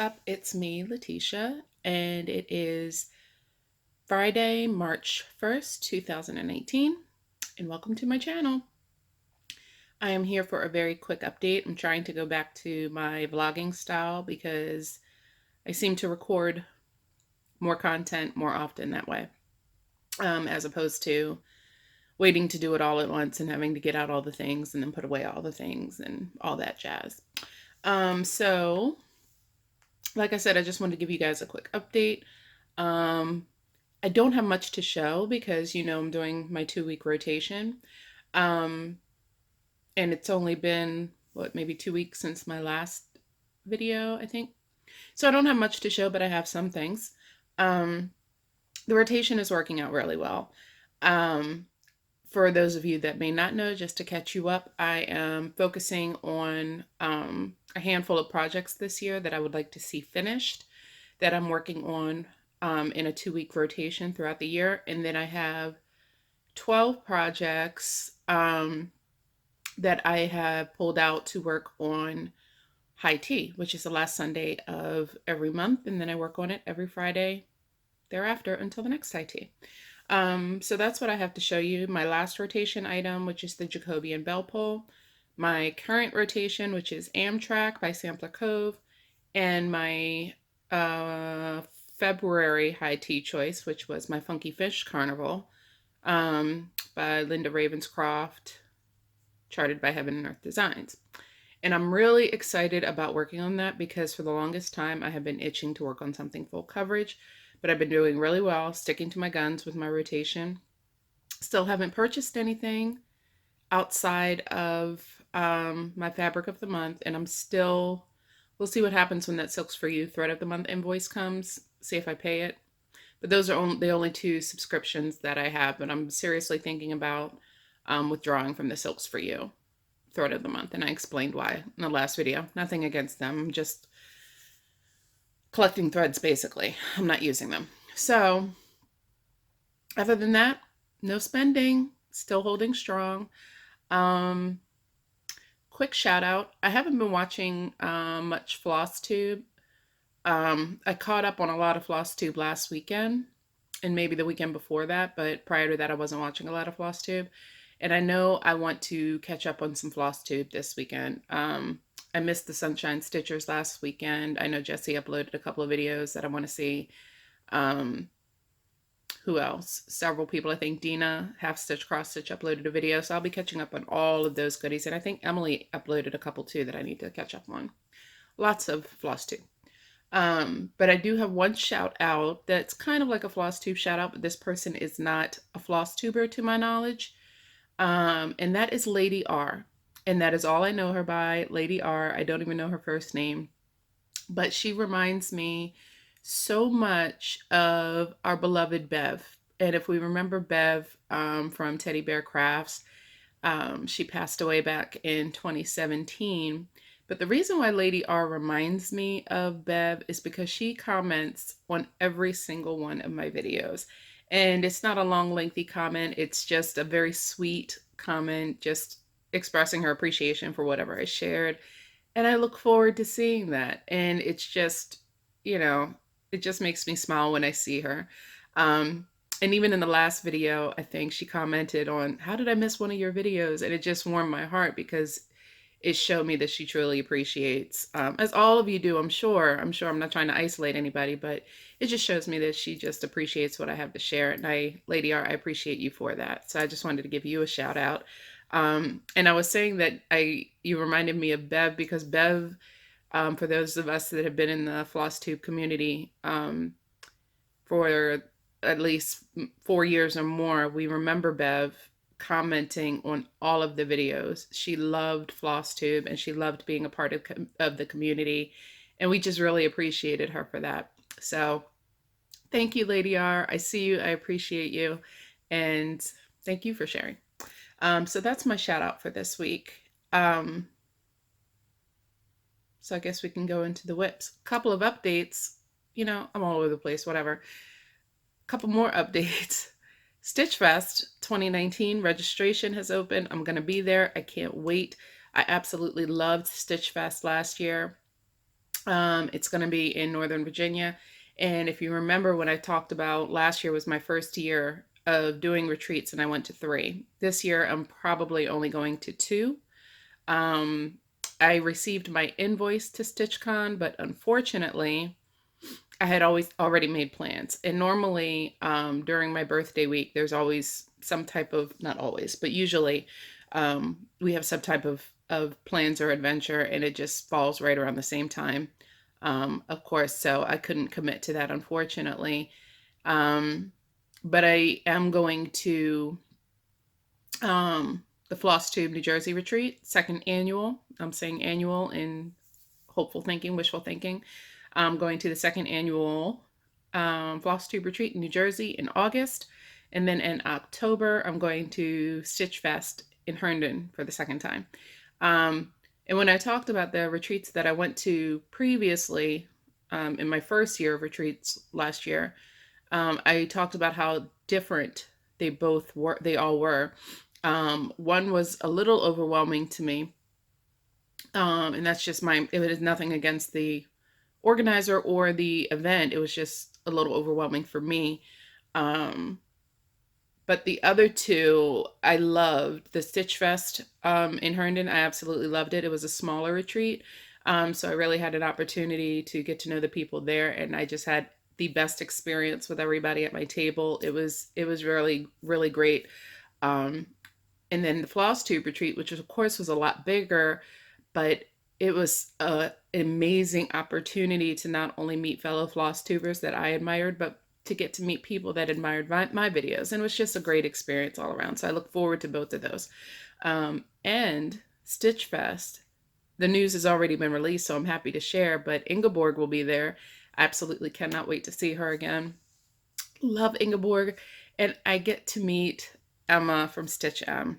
up? It's me, Letitia, and it is Friday, March 1st, 2018, and welcome to my channel. I am here for a very quick update. I'm trying to go back to my vlogging style because I seem to record more content more often that way, as opposed to waiting to do it all at once and having to get out all the things and then put away all the things and all that jazz. So like I said, I just wanted to give you guys a quick update. I don't have much to show because, I'm doing my 2-week rotation. And it's only been, maybe 2 weeks since my last video, I think. So I don't have much to show, but I have some things. The rotation is working out really well. For those of you that may not know, just to catch you up, I am focusing on a handful of projects this year that I would like to see finished, that I'm working on in a 2-week rotation throughout the year. And then I have 12 projects that I have pulled out to work on high tea, which is the last Sunday of every month. And then I work on it every Friday thereafter until the next high tea. So that's what I have to show you. My last rotation item, which is the Jacobean bell pull, my current rotation, which is Amtrack by Sampler Cove, and my February high tea choice, which was my Funky Fish Carnival by Linda Ravenscroft, charted by Heaven and Earth Designs. And I'm really excited about working on that because for the longest time I have been itching to work on something full coverage. But I've been doing really well, sticking to my guns with my rotation. Still haven't purchased anything outside of my fabric of the month, and we'll see what happens when that Silks For You thread of the month invoice comes, see if I pay it. But those are the only 2 subscriptions that I have, and I'm seriously thinking about withdrawing from the Silks For You thread of the month, and I explained why in the last video. Nothing against them, I'm just collecting threads, basically. I'm not using them. So other than that, no spending, still holding strong. Quick shout out. I haven't been watching much Flosstube. I caught up on a lot of Flosstube last weekend and maybe the weekend before that, but prior to that, I wasn't watching a lot of Flosstube. And I know I want to catch up on some Flosstube this weekend. I missed the Sunshine Stitchers last weekend. I know Jessie uploaded a couple of videos that I want to see. Who else? Several people. I think Dena, Half Stitch, Cross Stitch uploaded a video. So I'll be catching up on all of those goodies. And I think Emily uploaded a couple too that I need to catch up on. Lots of Flosstube. But I do have one shout out that's kind of like a Flosstube shout out, but this person is not a Flosstuber to my knowledge. And that is Lady R. And that is all I know her by, Lady R. I don't even know her first name. But she reminds me so much of our beloved Bev. And if we remember Bev from Teddy Bear Crafts, she passed away back in 2017. But the reason why Lady R reminds me of Bev is because she comments on every single one of my videos. And it's not a long, lengthy comment. It's just a very sweet comment, just expressing her appreciation for whatever I shared. And I look forward to seeing that. And it's just, it just makes me smile when I see her. And even in the last video, I think she commented on, how did I miss one of your videos? And it just warmed my heart because it showed me that she truly appreciates, as all of you do, I'm sure I'm not trying to isolate anybody, but it just shows me that she just appreciates what I have to share. And Lady R, I appreciate you for that. So I just wanted to give you a shout out. And I was saying that you reminded me of Bev because Bev, for those of us that have been in the Flosstube community for at least 4 years or more, we remember Bev commenting on all of the videos. She loved Flosstube and she loved being a part of the community. And we just really appreciated her for that. So thank you, Lady R. I see you. I appreciate you. And thank you for sharing. So that's my shout out for this week. So I guess we can go into the whips. Couple of updates. I'm all over the place, whatever. Couple more updates. Stitch Fest 2019 registration has opened. I'm going to be there. I can't wait. I absolutely loved Stitch Fest last year. It's going to be in Northern Virginia. And if you remember when I talked about last year was my first year of doing retreats and I went to 3. This year I'm probably only going to 2. Um, I received my invoice to StitchCon, but unfortunately I had already made plans. And normally during my birthday week, there's always some type of, not always, but usually we have some type of plans or adventure, and it just falls right around the same time. Of course, so I couldn't commit to that, unfortunately. But I am going to the Flosstube New Jersey retreat, second annual. I'm saying annual in hopeful thinking, wishful thinking. I'm going to the second annual Flosstube retreat in New Jersey in August. And then in October, I'm going to Stitch Fest in Herndon for the second time. And when I talked about the retreats that I went to previously in my first year of retreats last year, I talked about how different they all were. One was a little overwhelming to me. And that's just it is nothing against the organizer or the event. It was just a little overwhelming for me. But the other 2, I loved. The Stitch Fest in Herndon, I absolutely loved it. It was a smaller retreat. So I really had an opportunity to get to know the people there, and I just had the best experience with everybody at my table. It was really, really great. And then the Flosstube retreat, which of course was a lot bigger, but it was an amazing opportunity to not only meet fellow Flosstubers that I admired, but to get to meet people that admired my videos. And it was just a great experience all around. So I look forward to both of those. And Stitch Fest, the news has already been released, so I'm happy to share, but Ingeborg will be there. I absolutely cannot wait to see her again. Love Ingeborg. And I get to meet Emma from Stitchem.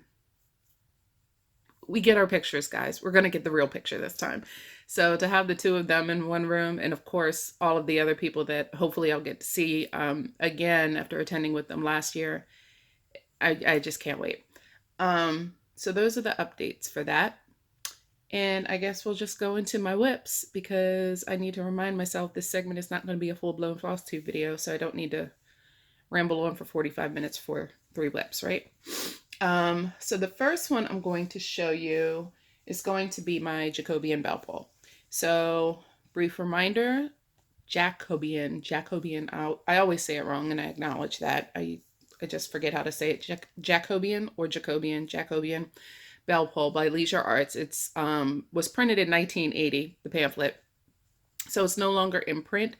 We get our pictures, guys. We're going to get the real picture this time. So to have the 2 of them in one room, and of course, all of the other people that hopefully I'll get to see again after attending with them last year, I just can't wait. So those are the updates for that. And I guess we'll just go into my whips, because I need to remind myself this segment is not going to be a full-blown Flosstube video, so I don't need to ramble on for 45 minutes for 3 whips, right? So the first one I'm going to show you is going to be my Jacobean bell pull. So brief reminder, Jacobean, I always say it wrong, and I acknowledge that. I just forget how to say it. Jacobean or Jacobean bell pull by Leisure Arts. It's was printed in 1980, the pamphlet. So it's no longer in print,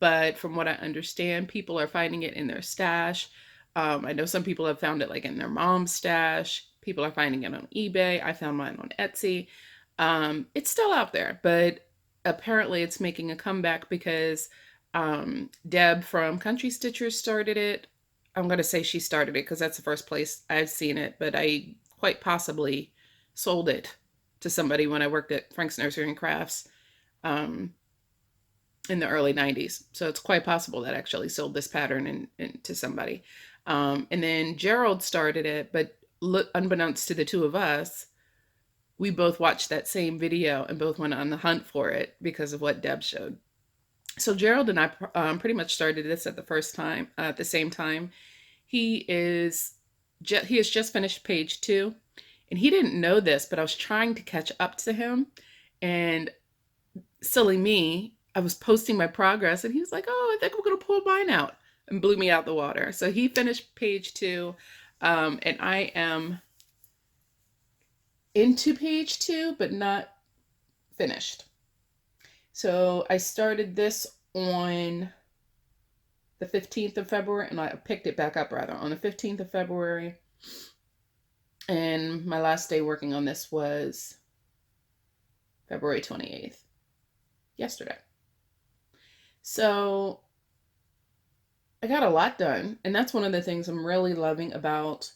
but from what I understand, people are finding it in their stash. I know some people have found it like in their mom's stash. People are finding it on eBay. I found mine on Etsy. It's still out there, but apparently it's making a comeback because Deb from Country Stitchers started it. I'm going to say she started it because that's the first place I've seen it, but I quite possibly sold it to somebody when I worked at Frank's Nursery and Crafts in the early 90s. So it's quite possible that I actually sold this pattern to somebody. And then Gerald started it, but unbeknownst to the 2 of us, we both watched that same video and both went on the hunt for it because of what Deb showed. So Gerald and I pretty much started this at the same time. He has just finished page 2, and he didn't know this, but I was trying to catch up to him, and silly me, I was posting my progress, and he was like, "Oh, I think I'm gonna pull mine out," and blew me out the water. So he finished page 2, and I am into page 2, but not finished. So I started this on the 15th of February, and I picked it back up rather on the 15th of February. And my last day working on this was February 28th, yesterday. So I got a lot done, and that's one of the things I'm really loving about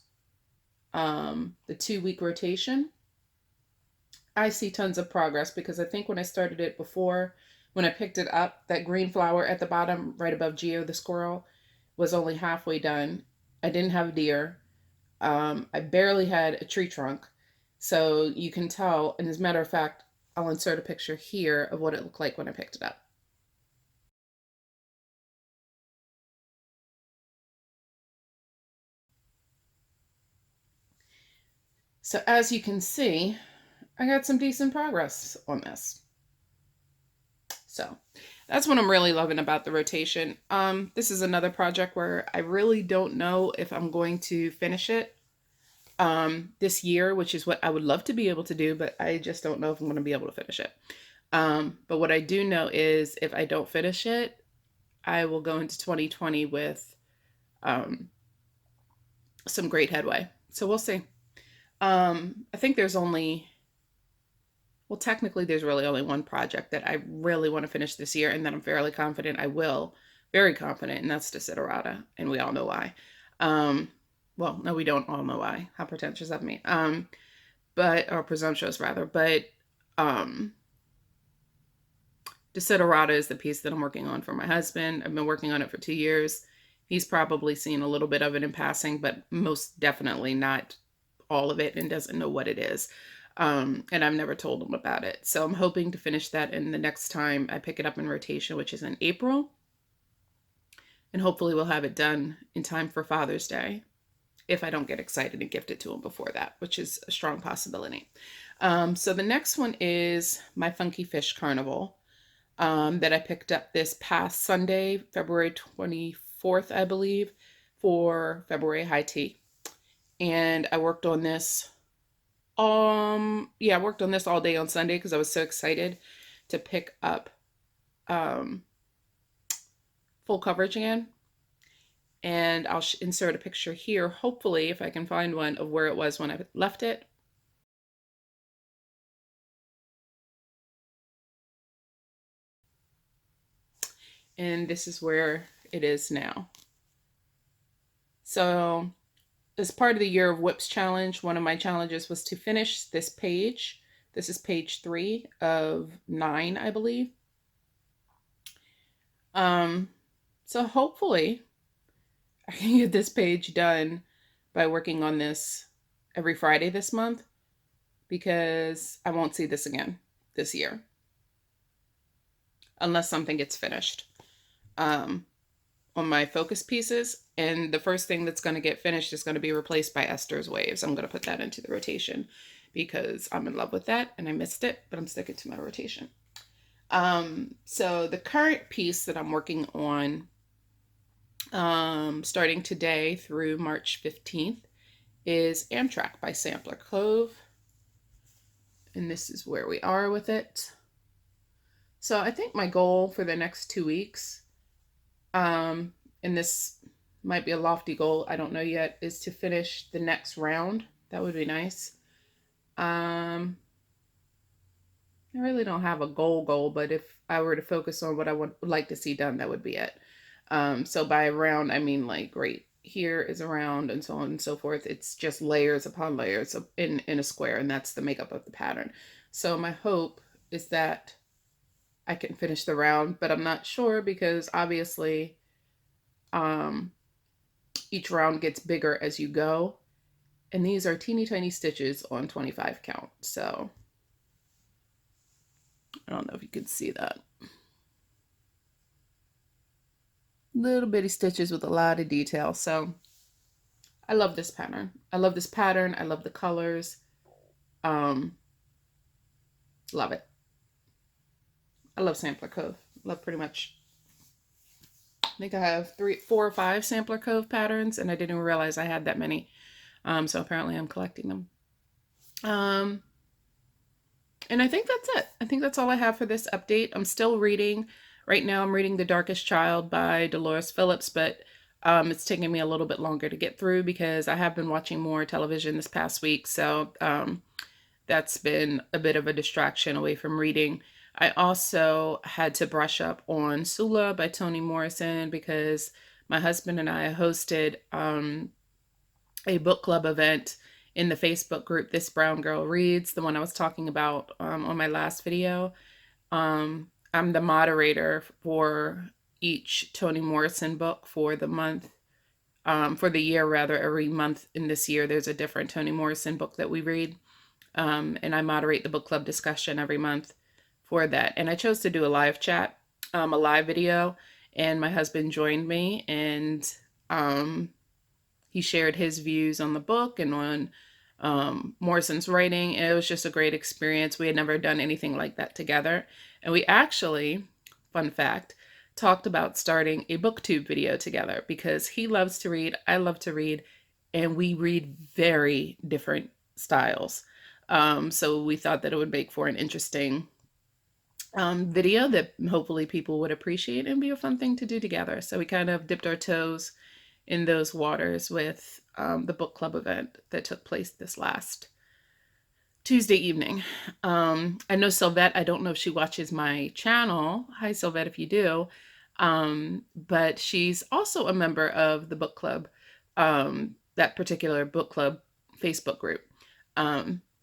the 2-week rotation. I see tons of progress because I think when I started it before, when I picked it up, that green flower at the bottom, right above Geo the squirrel, was only halfway done. I didn't have a deer. I barely had a tree trunk. So you can tell, and as a matter of fact, I'll insert a picture here of what it looked like when I picked it up. So as you can see, I got some decent progress on this. So that's what I'm really loving about the rotation. This is another project where I really don't know if I'm going to finish it this year, which is what I would love to be able to do, but I just don't know if I'm going to be able to finish it. But what I do know is if I don't finish it, I will go into 2020 with some great headway. So we'll see. I think there's only, well, technically there's really only one project that I really want to finish this year, and that I'm fairly confident I will. Very confident, and that's Desiderata, and we all know why. Well, no, we don't all know why. How pretentious of me. Or presumptuous rather, but Desiderata is the piece that I'm working on for my husband. I've been working on it for 2 years. He's probably seen a little bit of it in passing, but most definitely not all of it, and doesn't know what it is. And I've never told him about it. So I'm hoping to finish that in the next time I pick it up in rotation, which is in April. And hopefully we'll have it done in time for Father's Day, if I don't get excited and gift it to him before that, which is a strong possibility. So the next one is my Funky Fish Carnival that I picked up this past Sunday, February 24th, I believe, for February High Tea. And I worked on this. I worked on this all day on Sunday because I was so excited to pick up full coverage again. And I'll insert a picture here, hopefully, if I can find one, of where it was when I left it. And this is where it is now. So as part of the Year of Whips challenge, one of my challenges was to finish this page. This is page 3 of 9, I believe. So hopefully I can get this page done by working on this every Friday this month, because I won't see this again this year unless something gets finished on my focus pieces. And the first thing that's going to get finished is going to be replaced by Esther's Waves. I'm going to put that into the rotation because I'm in love with that and I missed it, but I'm sticking to my rotation. So the current piece that I'm working on, starting today through March 15th, is Amtrack by Sampler Cove. And this is where we are with it. So I think my goal for the next 2 weeks, and this might be a lofty goal, I don't know yet, is to finish the next round. That would be nice. I really don't have a goal, but if I were to focus on what I would like to see done, that would be it. So by round, I mean like right here is a round and so on and so forth. It's just layers upon layers in a square, and that's the makeup of the pattern. So my hope is that I can finish the round, but I'm not sure because obviously each round gets bigger as you go. And these are teeny tiny stitches on 25 count. So I don't know if you can see that. Little bitty stitches with a lot of detail. So I love this pattern. I love this pattern. I love the colors. Love it. I love Sampler Cove. Love pretty much, I think I have 3, 4 or 5 Sampler Cove patterns, and I didn't even realize I had that many. So apparently I'm collecting them. And I think that's it. I think that's all I have for this update. I'm still reading. Right now I'm reading The Darkest Child by Dolores Phillips, but it's taking me a little bit longer to get through because I have been watching more television this past week. So that's been a bit of a distraction away from reading. I also had to brush up on Sula by Toni Morrison because my husband and I hosted a book club event in the Facebook group, This Brown Girl Reads, the one I was talking about on my last video. I'm the moderator for each Toni Morrison book for the month, for the year rather. Every month in this year, there's a different Toni Morrison book that we read. And I moderate the book club discussion every month for that. And I chose to do a live chat, a live video, and my husband joined me, and he shared his views on the book and on Morrison's writing. And it was just a great experience. We had never done anything like that together. And we actually, fun fact, talked about starting a booktube video together because he loves to read, I love to read, and we read very different styles. So we thought that it would make for an interesting video that hopefully people would appreciate and be a fun thing to do together. So we kind of dipped our toes in those waters with the book club event that took place this last Tuesday evening. I know Sylvette, I don't know if she watches my channel. Hi Sylvette if you do. But she's also a member of the book club, that particular book club Facebook group.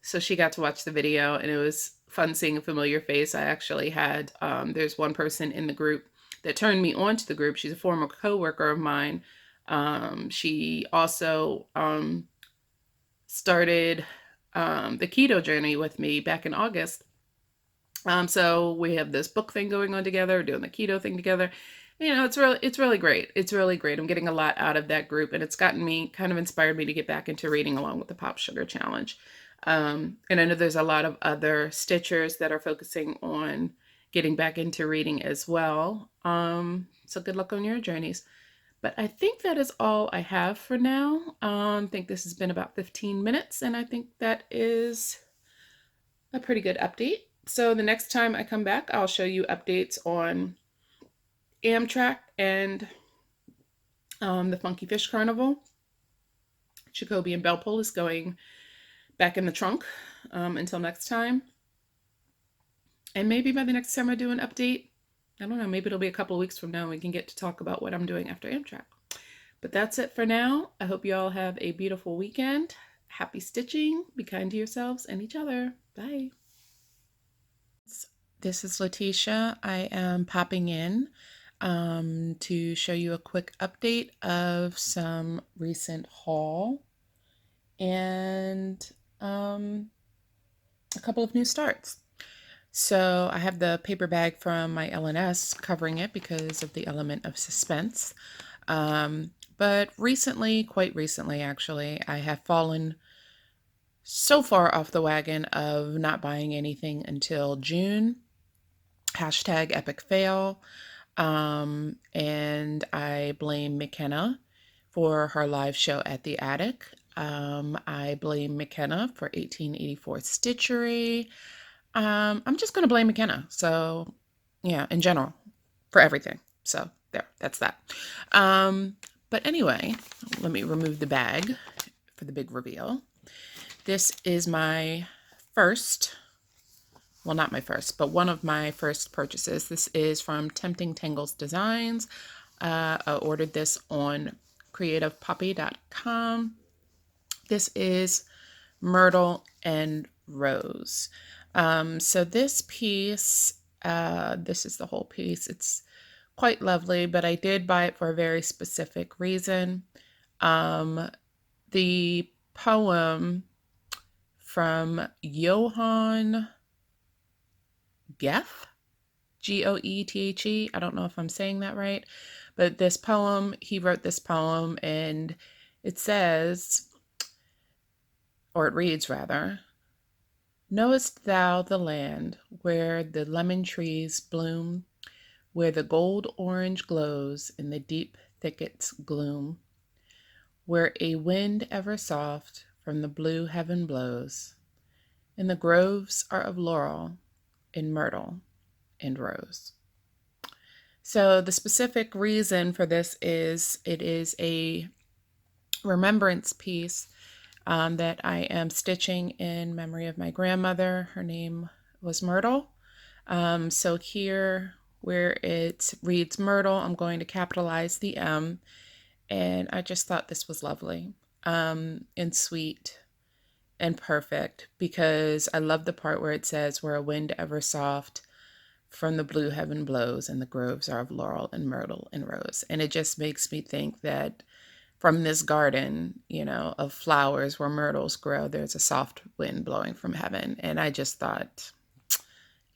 So she got to watch the video, and it was fun seeing a familiar face. I actually had, there's one person in the group that turned me on to the group. She's a former coworker of mine. She also started the keto journey with me back in August. So we have this book thing going on together, doing the keto thing together. You know, it's really great. It's really great. I'm getting a lot out of that group, and it's gotten me, kind of inspired me to get back into reading along with the Pop Sugar Challenge. And I know there's a lot of other Stitchers that are focusing on getting back into reading as well. So good luck on your journeys. But I think that is all I have for now. I think this has been about 15 minutes, and I think that is a pretty good update. So the next time I come back, I'll show you updates on Amtrack and the Funky Fish Carnival. Jacobean Bell Pull is going back in the trunk until next time. And maybe by the next time I do an update, I don't know, maybe it'll be a couple of weeks from now, we can get to talk about what I'm doing after Amtrack. But that's it for now. I hope you all have a beautiful weekend. Happy stitching. Be kind to yourselves and each other. Bye. This is Letitia. I am popping in to show you a quick update of some recent haul and a couple of new starts. So I have the paper bag from my LNS covering it because of the element of suspense. But recently, quite recently actually, I have fallen so far off the wagon of not buying anything until June. Hashtag epic fail. And I blame McKenna for her live show at the attic. I blame McKenna for 1884 Stitchery. I'm just going to blame McKenna. So yeah, in general, for everything. So there, that's that. But anyway, let me remove the bag for the big reveal. This is my first, well, not my first, but one of my first purchases. This is from Tempting Tangles Designs. I ordered this on creativepoppy.com. This is Myrtle and Rose. So this piece, this is the whole piece. It's quite lovely, but I did buy it for a very specific reason. The poem from Johann Goethe, Goethe. I don't know if I'm saying that right, but this poem, he wrote this poem, and it says, or it reads rather, knowest thou the land where the lemon trees bloom, where the gold orange glows in the deep thickets gloom, where a wind ever soft from the blue heaven blows, and the groves are of laurel and myrtle and rose. So the specific reason for this is it is a remembrance piece that I am stitching in memory of my grandmother. Her name was Myrtle. So here where it reads Myrtle, I'm going to capitalize the M, and I just thought this was lovely and sweet and perfect, because I love the part where it says, where a wind ever soft from the blue heaven blows, and the groves are of laurel and myrtle and rose. And it just makes me think that from this garden, you know, of flowers where myrtles grow, there's a soft wind blowing from heaven. And I just thought,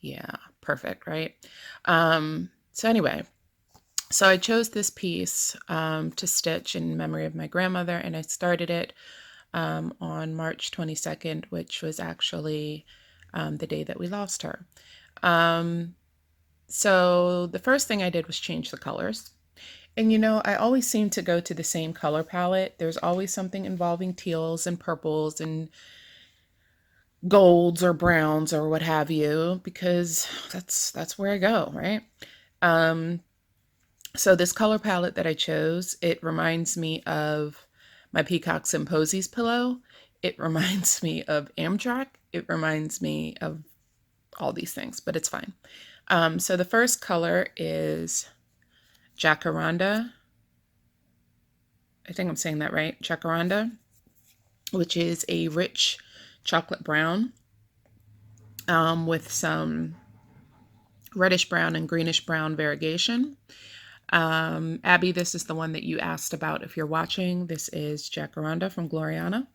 yeah, perfect, right? So anyway, so I chose this piece to stitch in memory of my grandmother, and I started it on March 22nd, which was actually the day that we lost her. So the first thing I did was change the colors. And you know, I always seem to go to the same color palette. There's always something involving teals and purples and golds or browns or what have you, because that's where I go, right? So this color palette that I chose, it reminds me of my Peacocks and Posies pillow. It reminds me of Amtrack. It reminds me of all these things, but it's fine. So the first color is Jacaranda. I think I'm saying that right. Jacaranda, which is a rich chocolate brown with some reddish brown and greenish brown variegation. Abby, this is the one that you asked about if you're watching. This is Jacaranda from Gloriana.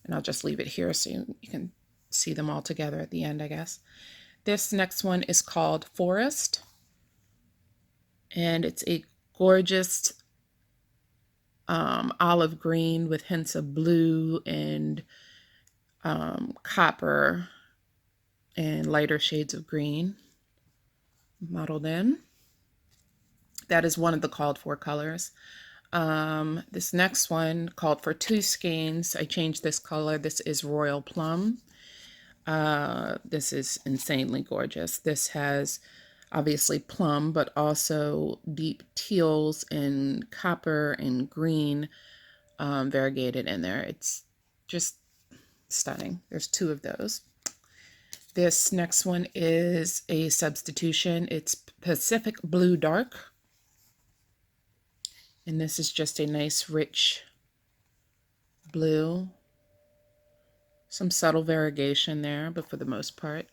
And I'll just leave it here so you can see them all together at the end, I guess. This next one is called Forest. And it's a gorgeous olive green with hints of blue and copper and lighter shades of green modeled in. That is one of the called for colors. This next one called for two skeins. I changed this color. This is Royal Plum. This is insanely gorgeous. This has obviously plum, but also deep teals and copper and green variegated in there. It's just stunning. There's two of those. This next one is a substitution. It's Pacific Blue Dark. And this is just a nice rich blue. Some subtle variegation there, but for the most part,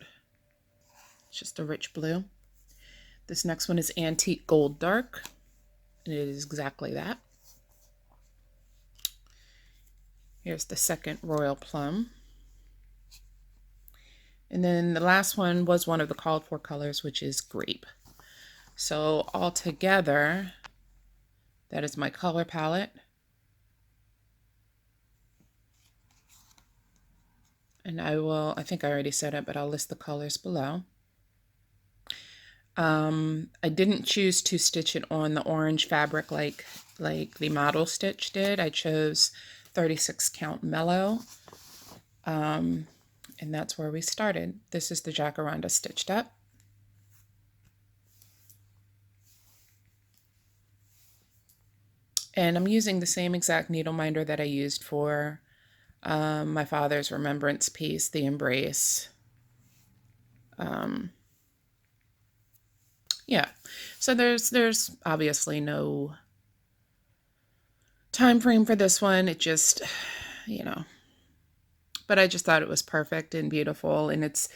it's just a rich blue. This next one is Antique Gold Dark, and it is exactly that. Here's the second Royal Plum. And then the last one was one of the called for colors, which is Grape. So all together, that is my color palette. And I think I already said it, but I'll list the colors below. I didn't choose to stitch it on the orange fabric like the model stitch did. I chose 36 count mellow. And that's where we started. This is the Jacaranda stitched up. And I'm using the same exact needle minder that I used for my father's remembrance piece, the Embrace. Yeah, so there's obviously no time frame for this one. It just, you know, but I just thought it was perfect and beautiful, and it's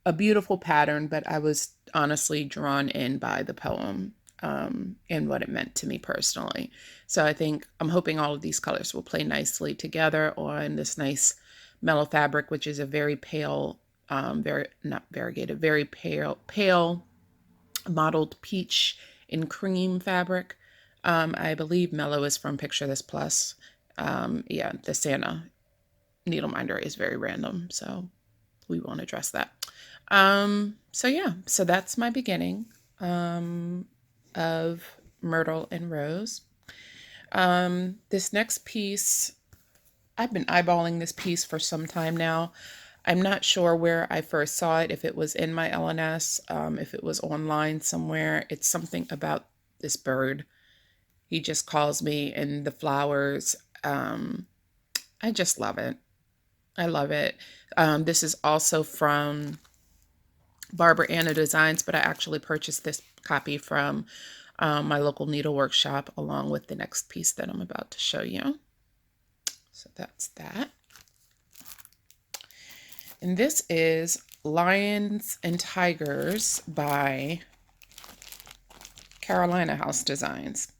a beautiful pattern, but I was honestly drawn in by the poem and what it meant to me personally. So I'm hoping all of these colors will play nicely together on this nice mellow fabric, which is a very pale, not variegated, very pale mottled peach and cream fabric. I believe mellow is from Picture This Plus. Yeah, the Santa needle minder is very random, so we won't address that. So yeah, so that's my beginning of Myrtle and Rose. This next piece, I've been eyeballing this piece for some time now. I'm not sure where I first saw it, if it was in my LNS, if it was online somewhere. It's something about this bird. He just calls me, and the flowers. I just love it. I love it. This is also from Barbara Anna Designs, but I actually purchased this copy from my local needlework shop along with the next piece that I'm about to show you. So that's that. And this is Lions and Tigers by Carolina House Designs.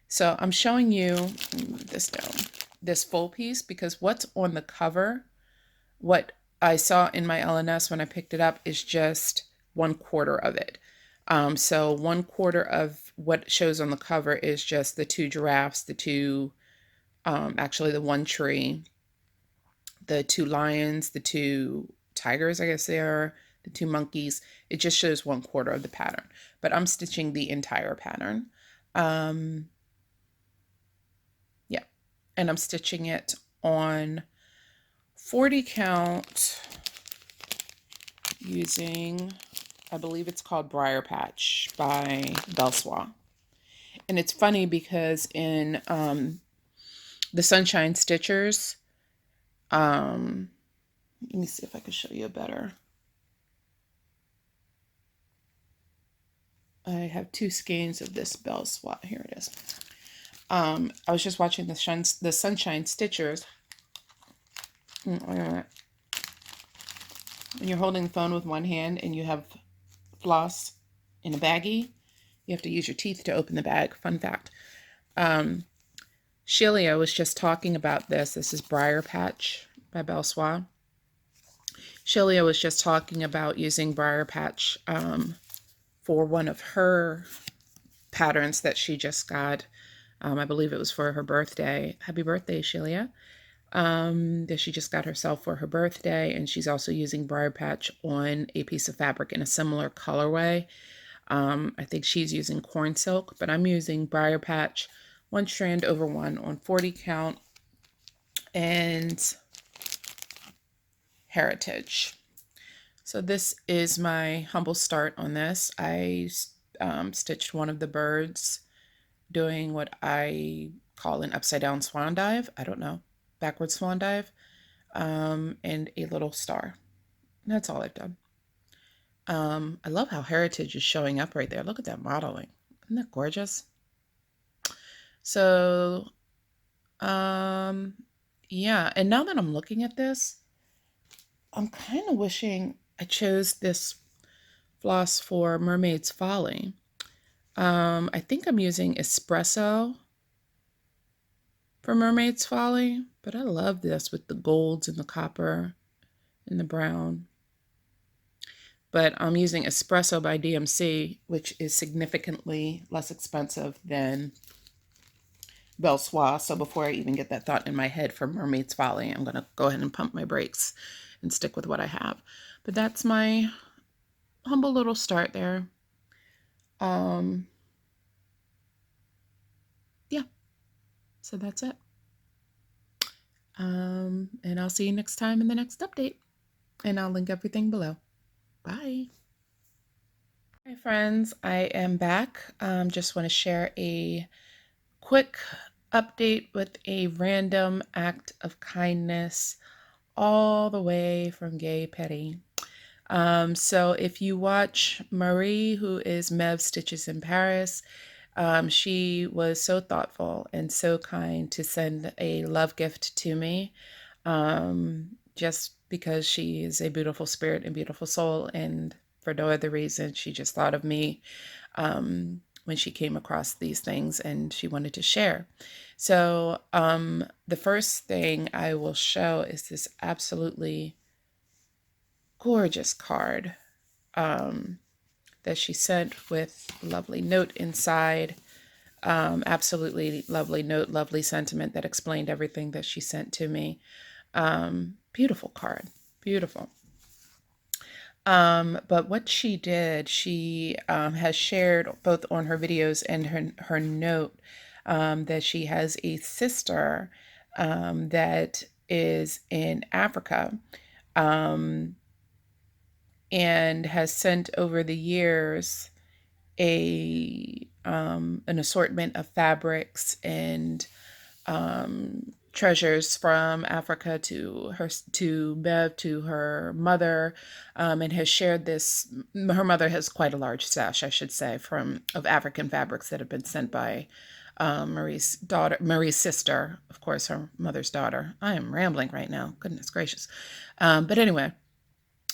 So I'm showing you, let me move this down, this full piece, because what's on the cover, what I saw in my LNS when I picked it up, is just 1/4 of it. So 1/4 of what shows on the cover is just the 2 giraffes, the 2, actually the 1 tree, the 2 lions, the 2 tigers, I guess they are, the 2 monkeys. It just shows 1/4 of the pattern, but I'm stitching the entire pattern. Yeah, and I'm stitching it on 40 count using, I believe it's called Briar Patch by Belsois. And it's funny because in the Sunshine Stitchers, let me see if I can show you better. I have 2 skeins of this Belsois. Here it is. I was just watching the Sunshine Stitchers. When you're holding the phone with one hand and you have floss in a baggie, you have to use your teeth to open the bag. Fun fact. Shelia was just talking about this. This is Briar Patch by Belsois. Shelia was just talking about using Briar Patch for one of her patterns that she just got. I believe it was for her birthday. Happy birthday, Shelia. That she just got herself for her birthday, and she's also using Briar Patch on a piece of fabric in a similar colorway. I think she's using corn silk, but I'm using Briar Patch 1 strand over 1 on 40 count and Heritage. So this is my humble start on this. I stitched one of the birds doing what I call an upside down swan dive. I don't know, backward swan dive, and a little star. That's all I've done. I love how Heritage is showing up right there. Look at that modeling. Isn't that gorgeous? So, yeah. And now that I'm looking at this, I'm kind of wishing I chose this floss for Mermaid's Folly. I think I'm using Espresso for Mermaid's Folly, but I love this with the golds and the copper and the brown. But I'm using Espresso by DMC, which is significantly less expensive than Belsois. So before I even get that thought in my head for Mermaid's Folly, I'm going to go ahead and pump my brakes and stick with what I have. But that's my humble little start there. Yeah, so that's it. And I'll see you next time in the next update. And I'll link everything below. Bye. Hi friends, I am back. Just want to share a quick update with a random act of kindness all the way from Gay Petty. So if you watch Marie, who is MevStitchesinParis, she was so thoughtful and so kind to send a love gift to me, just because she is a beautiful spirit and beautiful soul, and for no other reason. She just thought of me when she came across these things and she wanted to share. So the first thing I will show is this absolutely gorgeous card that she sent with a lovely note inside. Absolutely lovely note, lovely sentiment that explained everything that she sent to me. Beautiful card, beautiful. But what she did, she has shared both on her videos and her note that she has a sister that is in Africa, and has sent over the years an assortment of fabrics and treasures from Africa to Bev, to her mother, and has shared this. Her mother has quite a large stash, I should say, of African fabrics that have been sent by Marie's sister, of course, her mother's daughter. I am rambling right now. Goodness gracious. But anyway,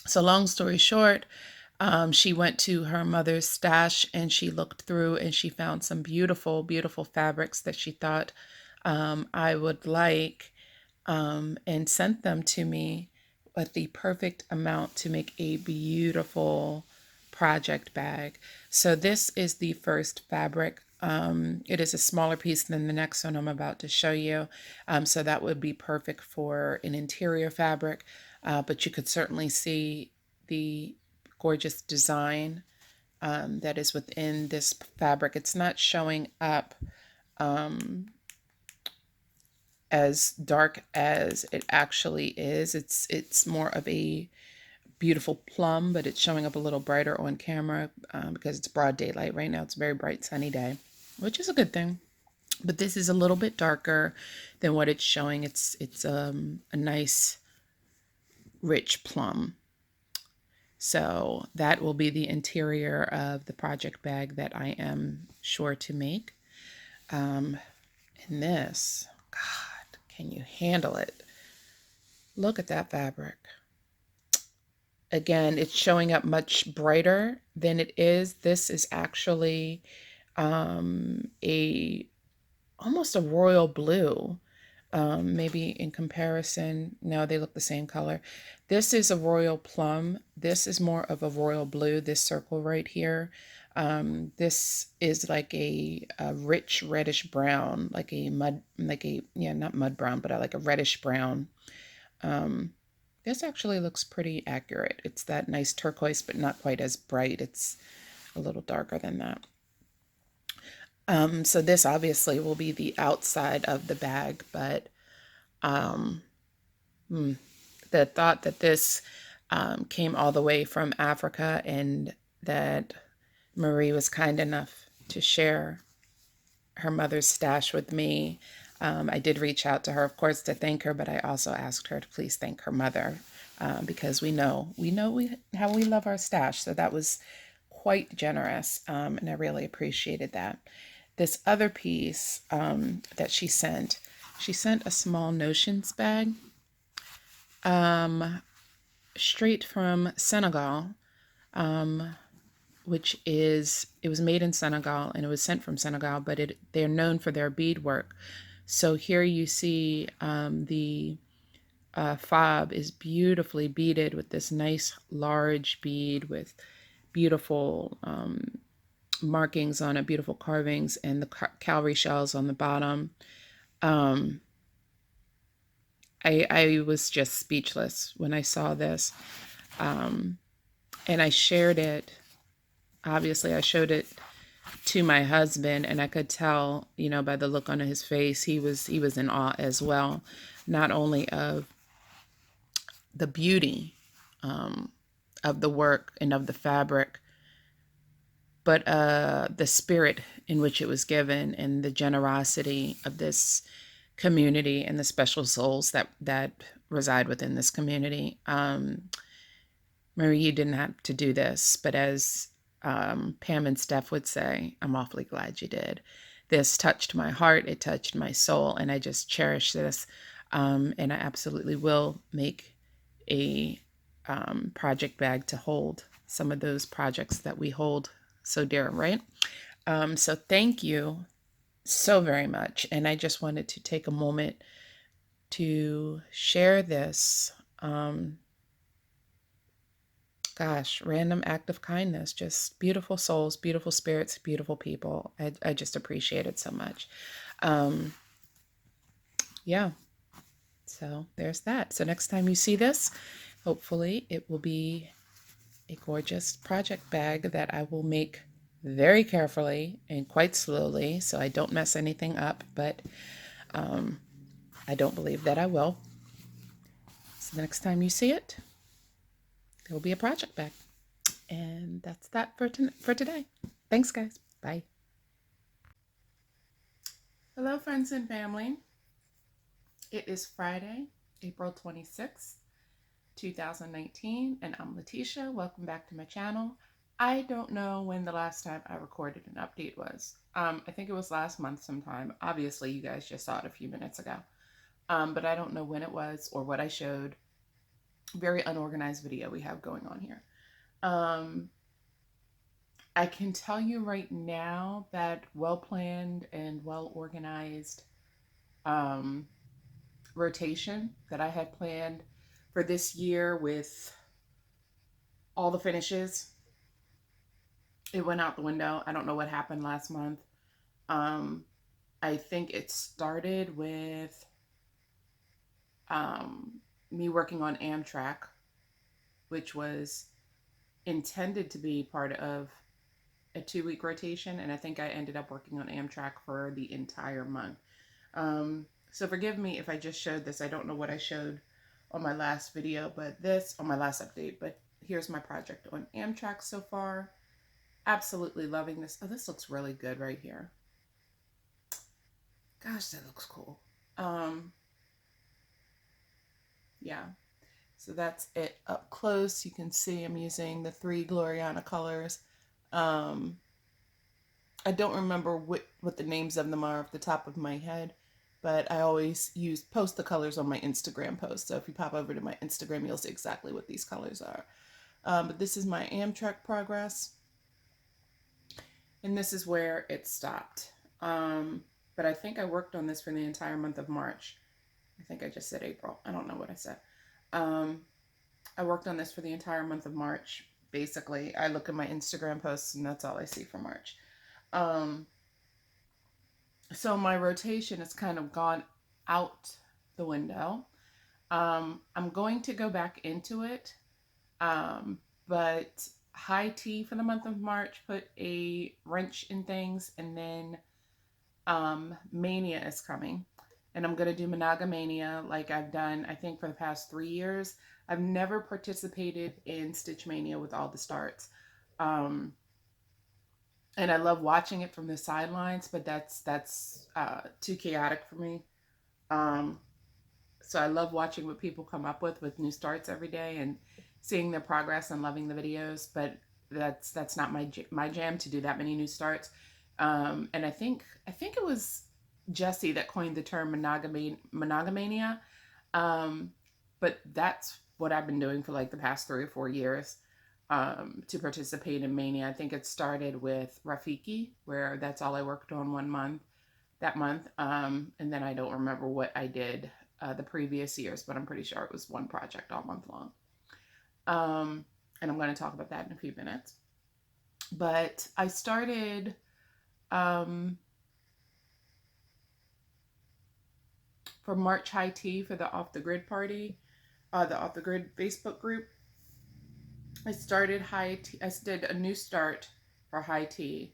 so long story short, She went to her mother's stash and she looked through and she found some beautiful, beautiful fabrics that she thought I would like, and sent them to me at the perfect amount to make a beautiful project bag. So this is the first fabric. It is a smaller piece than the next one I'm about to show you. So that would be perfect for an interior fabric, but you could certainly see the gorgeous design that is within this fabric. It's not showing up as dark as it actually is. It's more of a beautiful plum, but it's showing up a little brighter on camera because it's broad daylight right now. It's a very bright sunny day, which is a good thing. But this is a little bit darker than what it's showing. It's a nice rich plum. So that will be the interior of the project bag that I am sure to make. And this, God, can you handle it? Look at that fabric. Again, it's showing up much brighter than it is. This is actually almost a royal blue. Maybe in comparison, no, they look the same color. This is a royal plum. This is more of a royal blue, this circle right here. This is like a rich reddish brown, like a not mud brown, but like a reddish brown. This actually looks pretty accurate. It's that nice turquoise, but not quite as bright. It's a little darker than that. So this obviously will be the outside of the bag, but the thought that this came all the way from Africa and that Marie was kind enough to share her mother's stash with me. I did reach out to her, of course, to thank her, but I also asked her to please thank her mother because we know how we love our stash. So that was quite generous, and I really appreciated that. This other piece that she sent a small notions bag straight from Senegal, which is, it was made in Senegal and it was sent from Senegal, but they're known for their beadwork. So here you see the fob is beautifully beaded with this nice large bead with beautiful markings on it, beautiful carvings, and the cowrie shells on the bottom. I was just speechless when I saw this. And I shared it. Obviously, I showed it to my husband, and I could tell, by the look on his face, he was in awe as well, not only of the beauty of the work and of the fabric, but the spirit in which it was given and the generosity of this community and the special souls that reside within this community. Marie, you didn't have to do this, but as Pam and Steph would say, I'm awfully glad you did. This touched my heart, it touched my soul, and I just cherish this. And I absolutely will make a project bag to hold some of those projects that we hold so dear, right? So thank you so very much. And I just wanted to take a moment to share this. Random act of kindness, just beautiful souls, beautiful spirits, beautiful people. I just appreciate it so much. Yeah, so there's that. So next time you see this, hopefully it will be a gorgeous project bag that I will make very carefully and quite slowly so I don't mess anything up, but I don't believe that I will. So the next time you see it, there will be a project bag. And that's that for today. Thanks, guys. Bye. Hello, friends and family. It is Friday, April 26th, 2019, and I'm Letitia. Welcome back to my channel. I don't know when the last time I recorded an update was. I think it was last month sometime. Obviously, you guys just saw it a few minutes ago. But I don't know when it was or what I showed. Very unorganized video we have going on here. I can tell you right now that well-planned and well-organized um, rotation that I had planned for this year with all the finishes, it went out the window. I don't know what happened last month. Um, I think it started with um, me working on Amtrack, which was intended to be part of a 2-week rotation, and I think I ended up working on Amtrack for the entire month. So forgive me if I just showed this. I don't know what I showed on my last video, but this, on my last update, but here's my project on Amtrack so far. Absolutely loving this. Oh, this looks really good right here. Gosh, that looks cool. Yeah, so that's it up close. You can see I'm using the 3 Gloriana colors. I don't remember what the names of them are off the top of my head, but I always post the colors on my Instagram post. So if you pop over to my Instagram, you'll see exactly what these colors are. But this is my Amtrack progress, and this is where it stopped. But I think I worked on this for the entire month of March. I think I just said April. I don't know what I said. I worked on this for the entire month of March. Basically, I look at my Instagram posts and that's all I see for March. So my rotation has kind of gone out the window. I'm going to go back into it. But high tea for the month of March put a wrench in things, and then Mania is coming. And I'm going to do Mania like I've done, I think, for the past 3 years. I've never participated in Stitch Mania with all the starts. And I love watching it from the sidelines, but that's too chaotic for me. So I love watching what people come up with new starts every day and seeing their progress and loving the videos. But that's not my jam to do that many new starts. And I think it was Jessie that coined the term monogamania. But that's what I've been doing for like the past 3 or 4 years. To participate in Mania. I think it started with Rafiki, where that's all I worked on that month. And then I don't remember what I did the previous years, but I'm pretty sure it was one project all month long. And I'm going to talk about that in a few minutes. But I started for March High Tea for the Off the Grid party, the Off the Grid Facebook group. I started high tea. I did a new start for high tea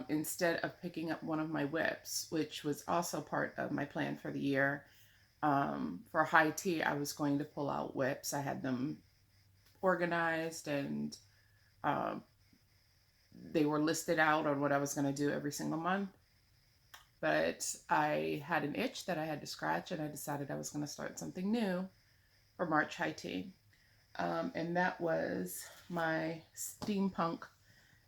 instead of picking up one of my whips, which was also part of my plan for the year. For high tea, I was going to pull out whips. I had them organized and they were listed out on what I was going to do every single month. But I had an itch that I had to scratch, and I decided I was going to start something new for March High Tea. And that was my Steampunk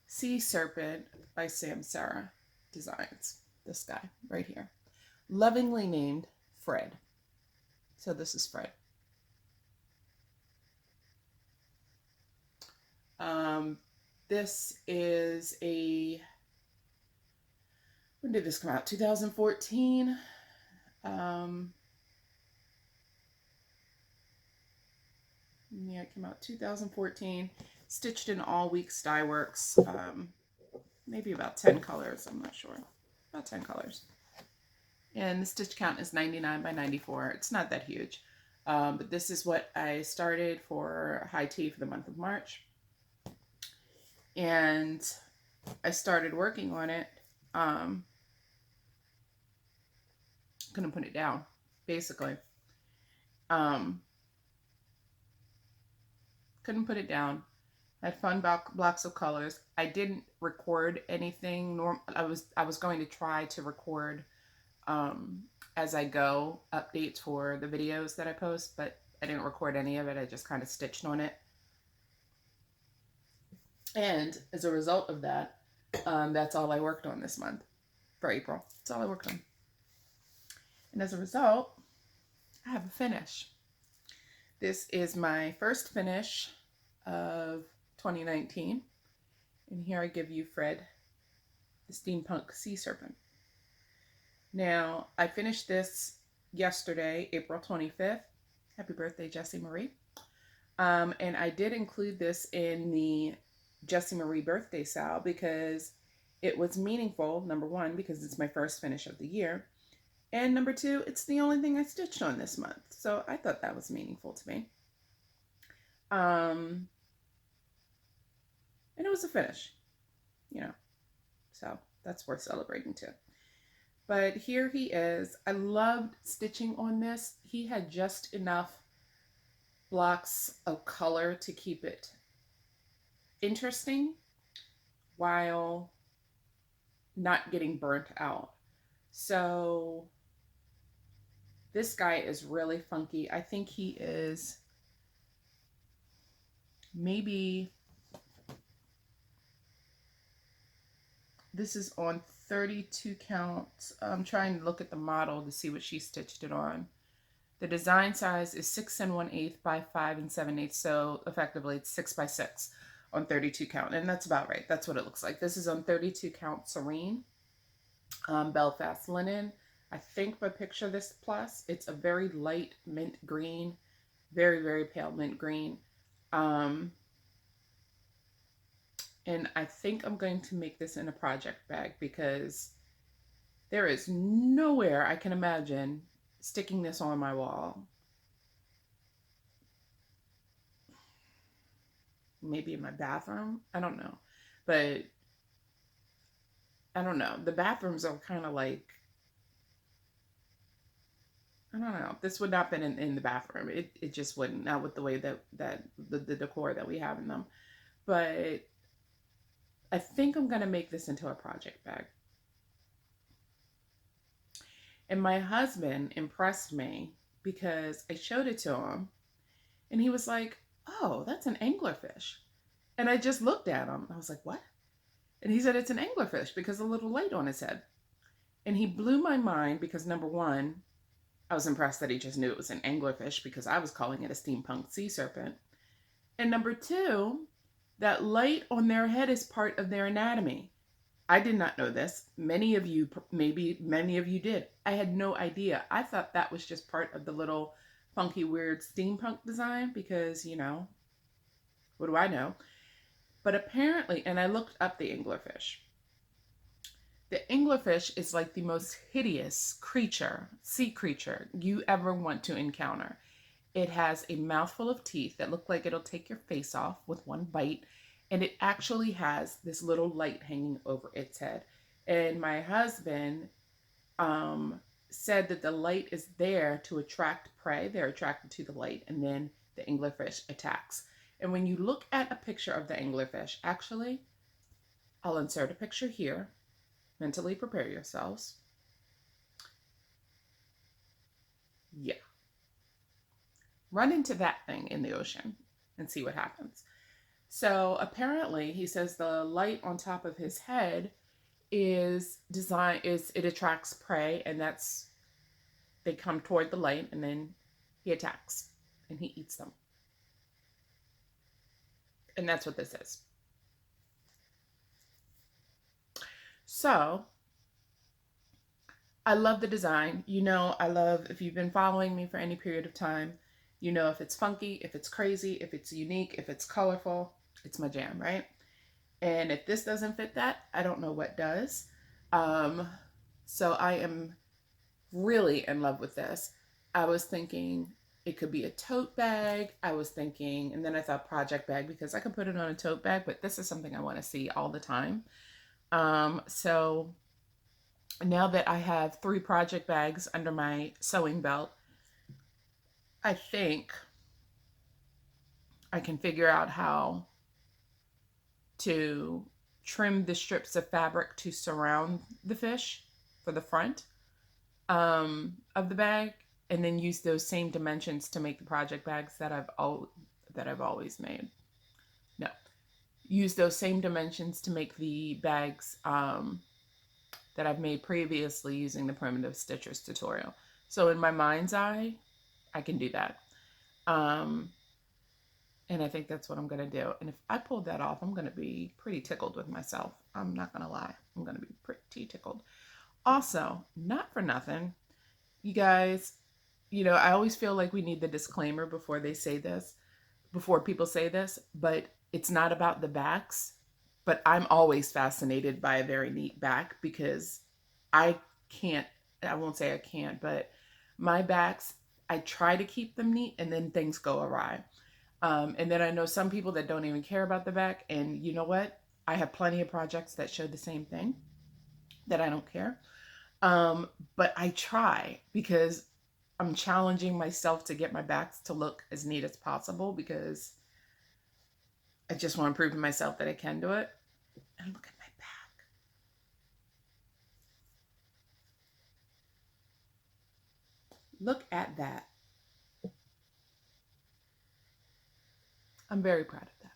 Sea Serpent by Sam Sarah Designs. This guy right here. Lovingly named Fred. So this is Fred. This is a... When did this come out? 2014. Yeah, it came out 2014. Stitched in all weeks dye works. Maybe about 10 colors. I'm not sure. About 10 colors. And the stitch count is 99 by 94. It's not that huge. But this is what I started for high tea for the month of March. And I started working on it. Couldn't put it down, basically. Couldn't put it down. I had fun blocks of colors. I didn't record anything. I was going to try to record as I go updates for the videos that I post, but I didn't record any of it. I just kind of stitched on it. And as a result of that, that's all I worked on this month for April. That's all I worked on. And as a result, I have a finish. This is my first finish of 2019. And here I give you Fred, the Steampunk Sea Serpent. Now, I finished this yesterday, April 25th. Happy birthday, Jessie Marie. And I did include this in the Jessie Marie birthday sale because it was meaningful, number one, because it's my first finish of the year. And number two, it's the only thing I stitched on this month. So I thought that was meaningful to me. And it was a finish, you know, so that's worth celebrating too. But here he is. I loved stitching on this. He had just enough blocks of color to keep it interesting while not getting burnt out. So this guy is really funky. I think he is maybe, this is on 32 counts. I'm trying to look at the model to see what she stitched it on. The design size is 6 1/8 by 5 7/8, so effectively it's 6 by 6 on 32 count, and that's about right. That's what it looks like. This is on 32 count Serene, Belfast linen. I think by picture this plus, it's a very light mint green, very, very pale mint green. And I think I'm going to make this in a project bag because there is nowhere I can imagine sticking this on my wall. Maybe in my bathroom. I don't know. But I don't know. The bathrooms are kind of like, I don't know. This would not fit in the bathroom. It just wouldn't. Not with the way that the decor that we have in them. But I think I'm going to make this into a project bag. And my husband impressed me because I showed it to him and he was like, oh, that's an anglerfish. And I just looked at him. I was like, what? And he said, it's an anglerfish because of a little light on his head. And he blew my mind because number one, I was impressed that he just knew it was an anglerfish because I was calling it a steampunk sea serpent. And number two, that light on their head is part of their anatomy. I did not know this. Many of you did. I had no idea. I thought that was just part of the little funky, weird steampunk design because, you know, what do I know? But apparently, and I looked up the anglerfish. The anglerfish is like the most hideous creature, sea creature you ever want to encounter. It has a mouthful of teeth that look like it'll take your face off with one bite. And it actually has this little light hanging over its head. And my husband said that the light is there to attract prey. They're attracted to the light. And then the anglerfish attacks. And when you look at a picture of the anglerfish, actually, I'll insert a picture here. Mentally prepare yourselves. Yeah. Run into that thing in the ocean and see what happens. So apparently he says the light on top of his head is it attracts prey, and they come toward the light and then he attacks and he eats them. And that's what this is. So I love the design. You know, if you've been following me for any period of time, you know, if it's funky, if it's crazy, if it's unique, if it's colorful, it's my jam, right? And if this doesn't fit that, I don't know what does. So I am really in love with this. I was thinking it could be a tote bag. I was thinking, and then I thought project bag because I could put it on a tote bag, but this is something I want to see all the time. So now that I have 3 project bags under my sewing belt, I think I can figure out how to trim the strips of fabric to surround the fish for the front of the bag, and then use those same dimensions to make the project bags that I've always made. No, use those same dimensions to make the bags that I've made previously using the Primitive Stitchers tutorial. So in my mind's eye, I can do that. And I think that's what I'm going to do. And if I pulled that off, I'm going to be pretty tickled with myself. I'm not going to lie. I'm going to be pretty tickled. Also, not for nothing, you guys, I always feel like we need the disclaimer before they say this, before people say this, but it's not about the backs. But I'm always fascinated by a very neat back because I can't, I won't say I can't, but my backs, I try to keep them neat and then things go awry. And then I know some people that don't even care about the back. And you know what? I have plenty of projects that show the same thing, that I don't care. But I try because I'm challenging myself to get my backs to look as neat as possible because I just want to prove to myself that I can do it. And look at my back. Look at that. I'm very proud of that.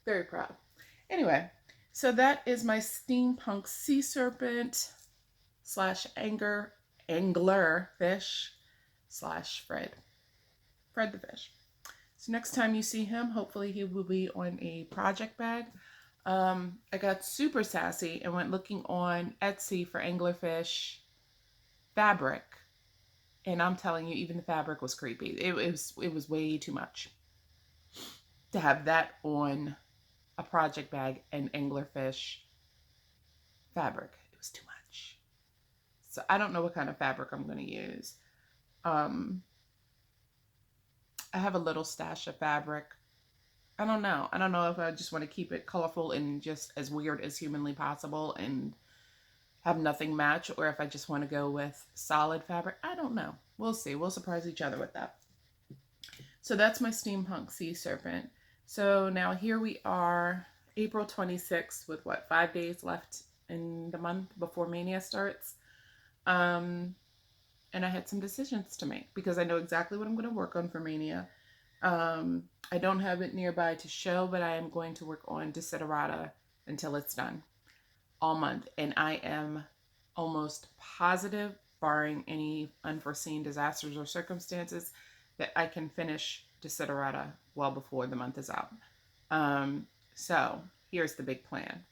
Very proud. Anyway, so that is my Steampunk Sea Serpent / angler fish / Fred the fish. So next time you see him, hopefully he will be on a project bag. I got super sassy and went looking on Etsy for anglerfish fabric. And I'm telling you, even the fabric was creepy. It was way too much to have that on a project bag and anglerfish fabric. It was too much. So I don't know what kind of fabric I'm going to use. I have a little stash of fabric. I don't know. I don't know if I just want to keep it colorful and just as weird as humanly possible and have nothing match, or if I just want to go with solid fabric. I don't know. We'll see. We'll surprise each other with that. So that's my Steampunk Sea Serpent. So now here we are, April 26th, with what, 5 days left in the month before Mania starts. And I had some decisions to make because I know exactly what I'm going to work on for Mania. I don't have it nearby to show, but I am going to work on Desiderata until it's done all month. And I am almost positive, barring any unforeseen disasters or circumstances, that I can finish Desiderata well before the month is out. So here's the big plan.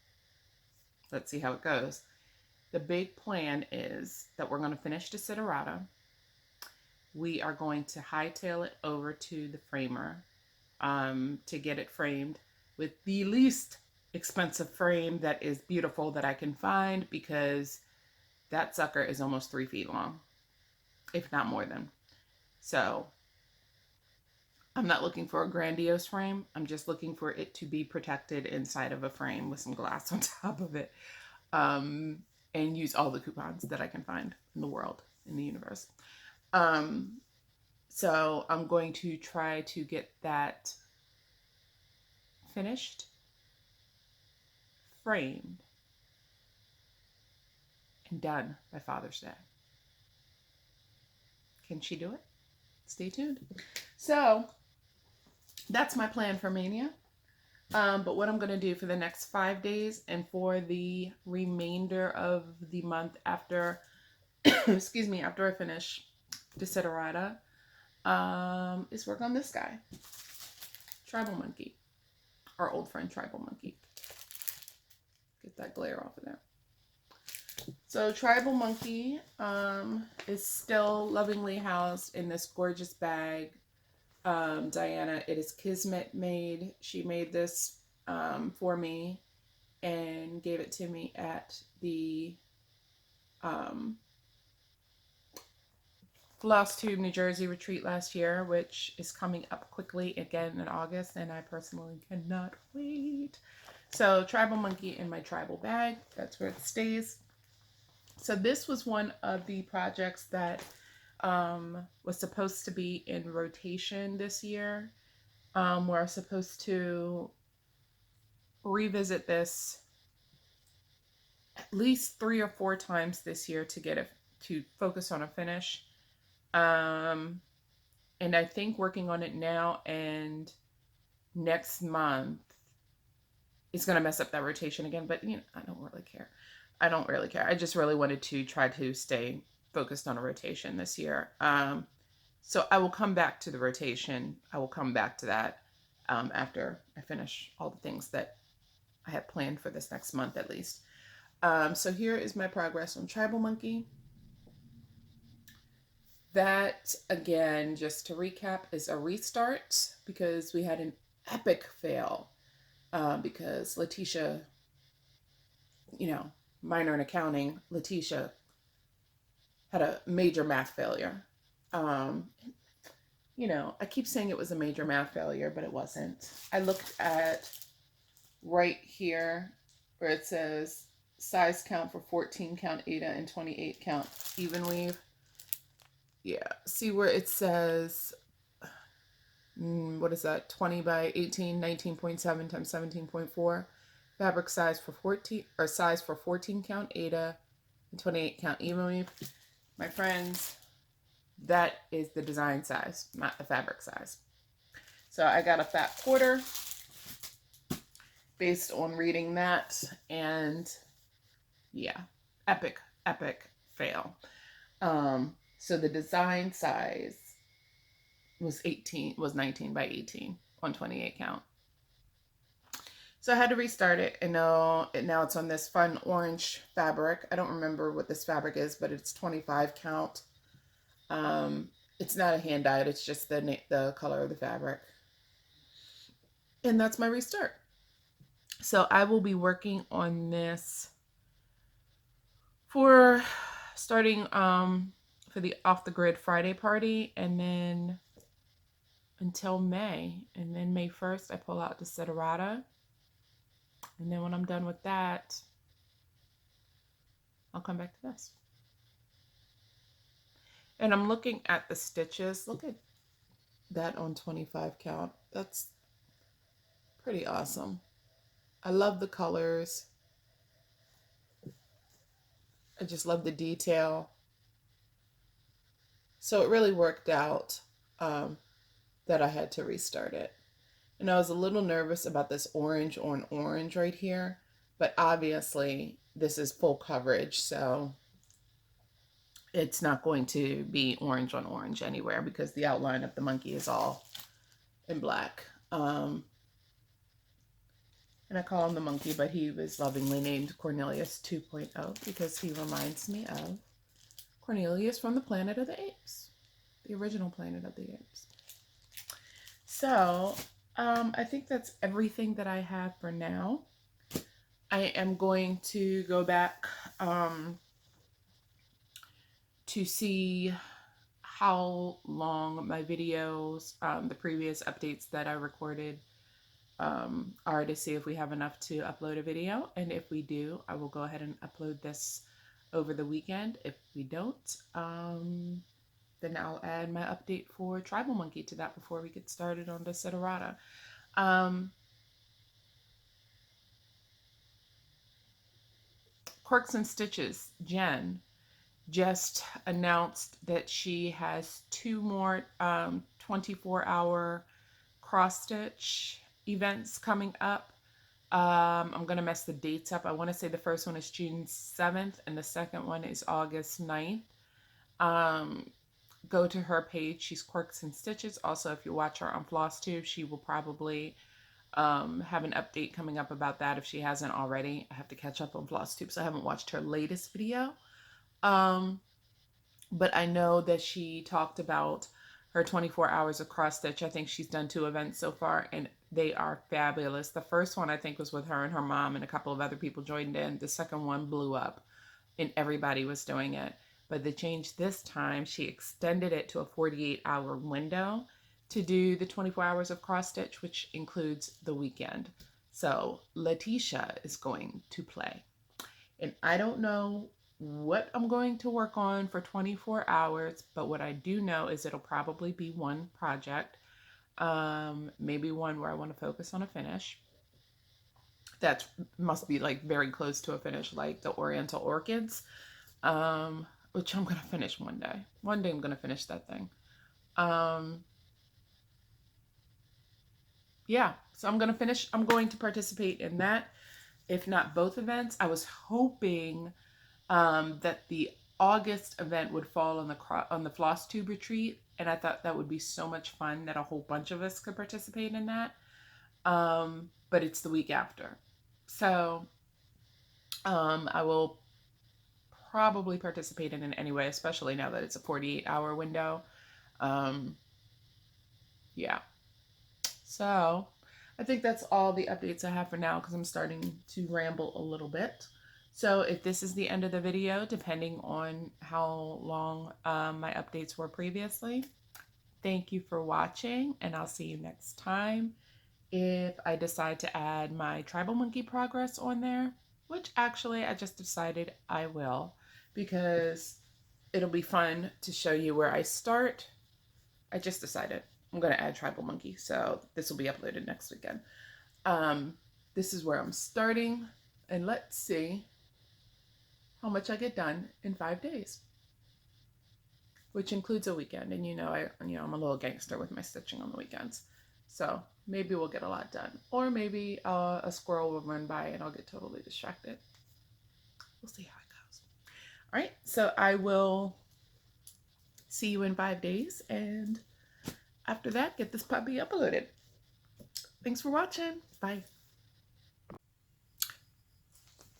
Let's see how it goes. The big plan is that we're going to finish Desiderata. We are going to hightail it over to the framer to get it framed with the least expensive frame that is beautiful that I can find, because that sucker is almost 3 feet long, if not more than. So I'm not looking for a grandiose frame. I'm just looking for it to be protected inside of a frame with some glass on top of it, and use all the coupons that I can find in the world, in the universe. So I'm going to try to get that finished, framed, and done by Father's Day. Can she do it? Stay tuned. So that's my plan for Mania. But what I'm going to do for the next 5 days and for the remainder of the month after, excuse me, after I finish Desiderata, is work on this guy, Tribal Monkey, our old friend Tribal Monkey. Get that glare off of there. So Tribal Monkey is still lovingly housed in this gorgeous bag. Diana, Itiskismet made. She made this for me and gave it to me at the Flosstube New Jersey retreat last year, which is coming up quickly again in August, and I personally cannot wait. So Tribal Monkey in my tribal bag, that's where it stays. So this was one of the projects that was supposed to be in rotation this year. We're supposed to revisit this at least 3 or 4 times this year to get it to focus on a finish. And I think working on it now and next month is going to mess up that rotation again, but you know, I don't really care. I don't really care. I just really wanted to try to stay focused on a rotation this year. So I will come back to the rotation. I will come back to that after I finish all the things that I have planned for this next month at least. So here is my progress on Tribal Monkey. That, again, just to recap, is a restart because we had an epic fail because Letitia, you know, minor in accounting, Letitia had a major math failure. You know, I keep saying it was a major math failure, but it wasn't. I looked at right here where it says size count for 14 count Ada and 28 count even weave. Yeah, see where it says, what is that, 20 by 18, 19.7 times 17.4. Fabric size for 14, or size for 14 count Ada and 28 count even weave. My friends, that is the design size, not the fabric size. So I got a fat quarter based on reading that, and yeah, epic fail. So the design size was 19 by 18 on 28 count. So I had to restart it, and now it's on this fun orange fabric. I don't remember what this fabric is, but it's 25 count. It's not a hand dyed, it's just the color of the fabric. And that's my restart. So I will be working on this for starting for the Off the Grid Friday party, and then until May. And then May 1st, I pull out Desiderata. And then when I'm done with that, I'll come back to this. And I'm looking at the stitches. Look at that on 25 count. That's pretty awesome. I love the colors. I just love the detail. So it really worked out that I had to restart it. And I was a little nervous about this orange on orange right here, but obviously this is full coverage, so it's not going to be orange on orange anywhere because the outline of the monkey is all in black. And I call him the monkey, but he was lovingly named Cornelius 2.0 because he reminds me of Cornelius from the Planet of the Apes, the original Planet of the Apes. So I think that's everything that I have for now. I am going to go back to see how long my videos, the previous updates that I recorded, are, to see if we have enough to upload a video. And if we do, I will go ahead and upload this over the weekend. If we don't, then I'll add my update for Tribal Monkey to that before we get started on Desiderata. Quirks and Stitches, Jen just announced that she has 2 more 24-hour cross-stitch events coming up. I'm going to mess the dates up. I want to say the first one is June 7th and the second one is August 9th. Go to her page. She's Quirks and Stitches. Also, if you watch her on Flosstube, she will probably have an update coming up about that if she hasn't already. I have to catch up on Flosstube, so I haven't watched her latest video. But I know that she talked about her 24 hours of cross stitch. I think she's done 2 events so far, and they are fabulous. The first one I think was with her and her mom, and a couple of other people joined in. The second one blew up, and everybody was doing it. But the change this time, she extended it to a 48-hour window to do the 24 hours of cross stitch, which includes the weekend. So Letitia is going to play. And I don't know what I'm going to work on for 24 hours, but what I do know is it'll probably be one project, maybe one where I want to focus on a finish. That must be like very close to a finish, like the Oriental Orchids, which I'm going to finish one day. One day I'm going to finish that thing. Yeah, so I'm going to participate in that, if not both events. I was hoping that the August event would fall on the Flosstube retreat, and I thought that would be so much fun that a whole bunch of us could participate in that. But it's the week after. So I will probably participate in it anyway, especially now that it's a 48-hour window. Yeah. So I think that's all the updates I have for now because I'm starting to ramble a little bit. So if this is the end of the video, depending on how long my updates were previously, thank you for watching, and I'll see you next time. If I decide to add my tribal monkey progress on there, which actually I just decided I will, because it'll be fun to show you where I start. I just decided I'm going to add tribal monkey, so this will be uploaded next weekend. This is where I'm starting, and let's see how much I get done in 5 days, which includes a weekend. And I'm a little gangster with my stitching on the weekends, so maybe we'll get a lot done, or maybe a squirrel will run by and I'll get totally distracted. We'll see how it goes. All right, so I will see you in 5 days, and after that, get this puppy uploaded. Thanks for watching. Bye.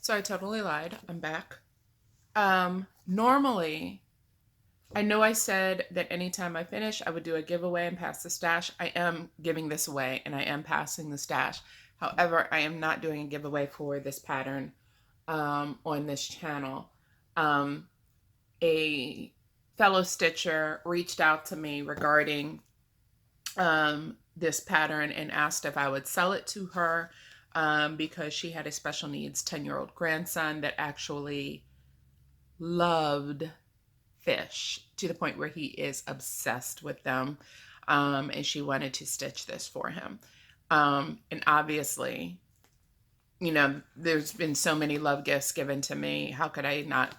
So I totally lied. I'm back. Normally, I know I said that anytime I finish, I would do a giveaway and pass the stash. I am giving this away, and I am passing the stash. However, I am not doing a giveaway for this pattern on this channel. A fellow stitcher reached out to me regarding this pattern and asked if I would sell it to her because she had a special needs 10-year-old grandson that actually loved fish to the point where he is obsessed with them, and she wanted to stitch this for him. And obviously, there's been so many love gifts given to me. How could I not,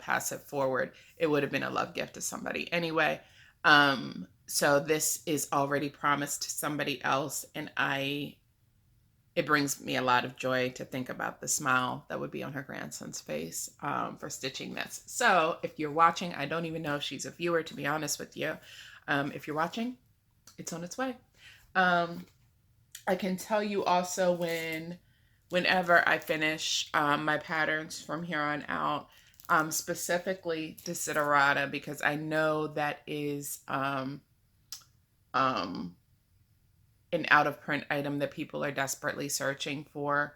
pass it forward? It would have been a love gift to somebody anyway. So this is already promised to somebody else, and it brings me a lot of joy to think about the smile that would be on her grandson's face for stitching this. So if you're watching, I don't even know if she's a viewer, to be honest with you. If you're watching, it's on its way. I can tell you also whenever I finish my patterns from here on out, specifically Desiderata, because I know that is an out-of-print item that people are desperately searching for.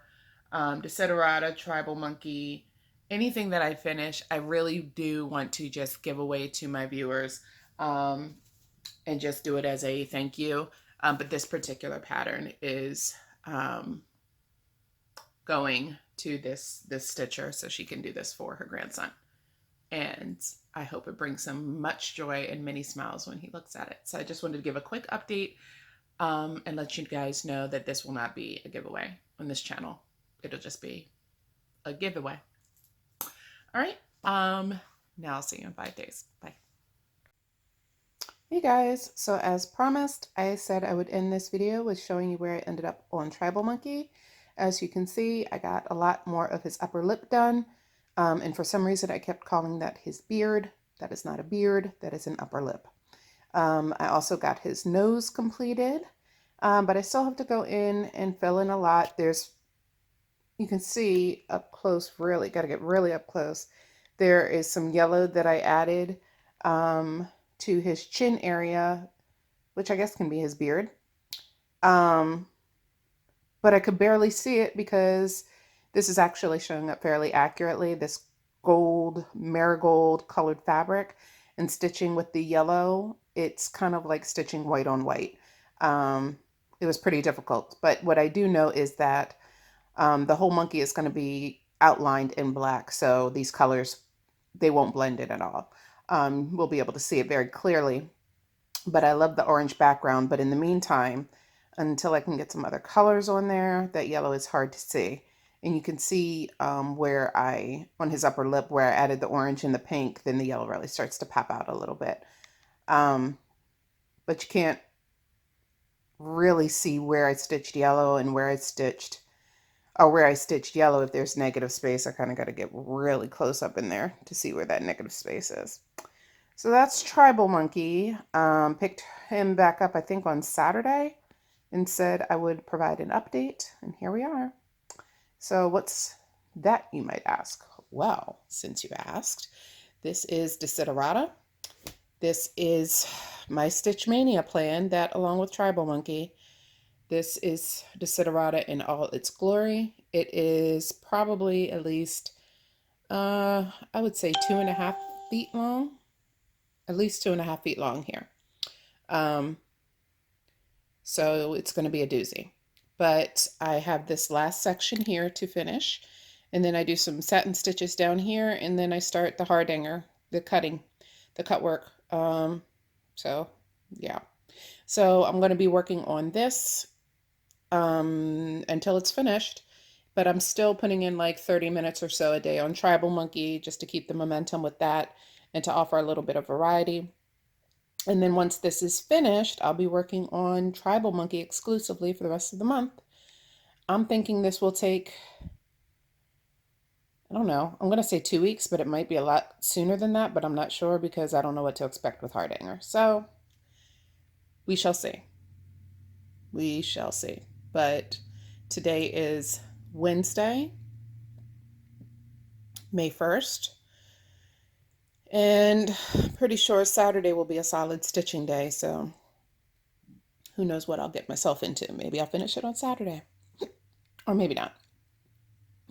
Desiderata, tribal monkey, anything that I finish, I really do want to just give away to my viewers and just do it as a thank you. But this particular pattern is going to this stitcher so she can do this for her grandson. And I hope it brings him much joy and many smiles when he looks at it. So I just wanted to give a quick update and let you guys know that this will not be a giveaway on this channel. It'll just be a giveaway. All right. Now I'll see you in 5 days. Bye. Hey guys, so as promised, I said I would end this video with showing you where I ended up on Tribal Monkey. As you can see, I got a lot more of his upper lip done. And for some reason, I kept calling that his beard. That is not a beard, that is an upper lip. I also got his nose completed, but I still have to go in and fill in a lot. You can see up close, really, got to get really up close. There is some yellow that I added to his chin area, which I guess can be his beard. But I could barely see it because this is actually showing up fairly accurately, this gold, marigold colored fabric, and stitching with the yellow, it's kind of like stitching white on white. It was pretty difficult, but what I do know is that the whole monkey is going to be outlined in black, so these colors, they won't blend in at all. We'll be able to see it very clearly, but I love the orange background. But in the meantime, until I can get some other colors on there, that yellow is hard to see. And you can see where on his upper lip, where I added the orange and the pink, then the yellow really starts to pop out a little bit. But you can't really see where I stitched yellow and where I stitched or where I stitched yellow, if there's negative space, I kind of got to get really close up in there to see where that negative space is. So that's Tribal Monkey. Picked him back up, I think, on Saturday and said I would provide an update, and here we are. So what's that, you might ask? Well, since you asked, this is Desiderata. This is my Stitch Mania plan that, along with Tribal Monkey, this is Desiderata in all its glory. It is probably at least, I would say 2.5 feet long. At least 2.5 feet long here. So it's going to be a doozy. But I have this last section here to finish. And then I do some satin stitches down here. And then I start the hardanger, the cut work. So yeah. So I'm going to be working on this until it's finished. But I'm still putting in like 30 minutes or so a day on Tribal Monkey just to keep the momentum with that and to offer a little bit of variety. And then once this is finished, I'll be working on Tribal Monkey exclusively for the rest of the month. I'm thinking this will take, I don't know, I'm going to say 2 weeks, but it might be a lot sooner than that, but I'm not sure because I don't know what to expect with hardanger. So we shall see. We shall see. But today is Wednesday, May 1st. And pretty sure Saturday will be a solid stitching day, so who knows what I'll get myself into. Maybe I'll finish it on Saturday. Or maybe not.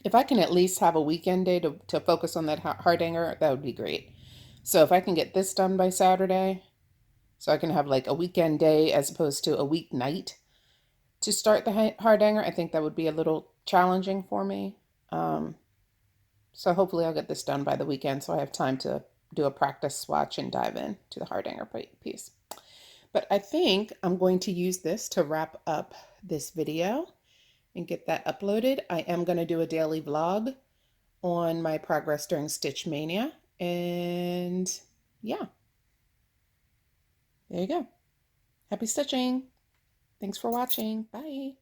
If I can at least have a weekend day to focus on that hardanger, that would be great. So if I can get this done by Saturday, so I can have like a weekend day as opposed to a weeknight to start the hardanger, I think that would be a little challenging for me. So hopefully I'll get this done by the weekend so I have time to do a practice swatch and dive in to the hardanger piece. But I think I'm going to use this to wrap up this video and get that uploaded. I am going to do a daily vlog on my progress during Stitch Mania. And yeah, there you go. Happy stitching. Thanks for watching. Bye.